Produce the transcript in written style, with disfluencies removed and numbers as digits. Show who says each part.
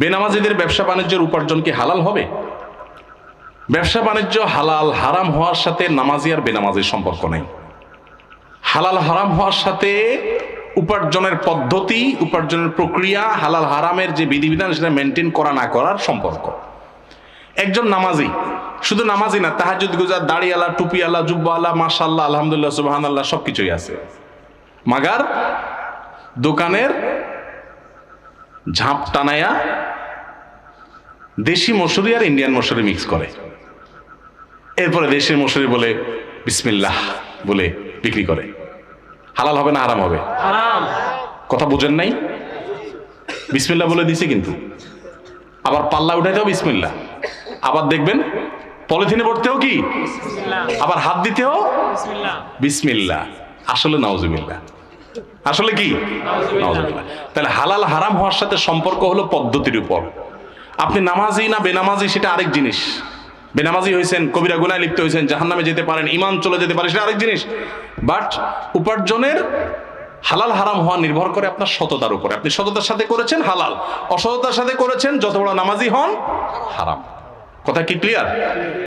Speaker 1: বেনামাজিদের ব্যবসা বাণিজ্যের উপার্জন কি হালাল হবে? ব্যবসা বাণিজ্য হালাল হারাম হওয়ার সাথে নামাজি আর বেনামাজির সম্পর্ক নেই। হালাল হারাম হওয়ার সাথে উপার্জনের পদ্ধতি, উপার্জনের প্রক্রিয়া, হালাল হারামের যে বিধিবিধান সেটা মেনটেন করা না করার সম্পর্ক। একজন নামাজি, শুধু নামাজি না, তাহাজ্জুদ গুজার, দাড়িওয়ালা, টুপিওয়ালা, জুব্বাওয়ালা, মাশাআল্লাহ, আলহামদুলিল্লাহ, সুবহানাল্লাহ, সবকিছুই আছে, মাগার দোকানের ঝাঁপ টানায়া দেশি মসুরি আর ইন্ডিয়ান মসুরি মিক্স করে, এরপরে দেশের মসুরি বলে বিসমিল্লাহ বলে বিক্রি করে। হালাল হবে না হারাম হবে?
Speaker 2: হারাম।
Speaker 1: কথা বুঝেন নাই? বিসমিল্লাহ বলে দিছে, কিন্তু আবার পাল্লা উঠাইতেও বিসমিল্লাহ, আবার দেখবেন পলিথিনে ভরতেও কি, আবার হাত দিতেও বিসমিল্লাহ। আসলে নাউজুবিল্লাহ, আসলে কি নাউজুবিল্লাহ। তাহলে হালাল হারাম হওয়ার সাথে সম্পর্ক হলো পদ্ধতির উপর। আপনি নামাজি না বেনামাজি সেটা আরেক জিনিস। বেনামাজি হয়েছেন, কবিরা গুনায় লিপ্ত হয়েছেন, জাহান্নামে যেতে পারেন, ঈমান চলে যেতে পারে, সেটা আরেক জিনিস। বাট উপার্জনের হালাল হারাম হওয়া নির্ভর করে আপনার সততার উপরে। আপনি সততার সাথে করেছেন হালাল, অসততার সাথে করেছেন, যত বড় নামাজি হন হারাম। কথা কি ক্লিয়ার?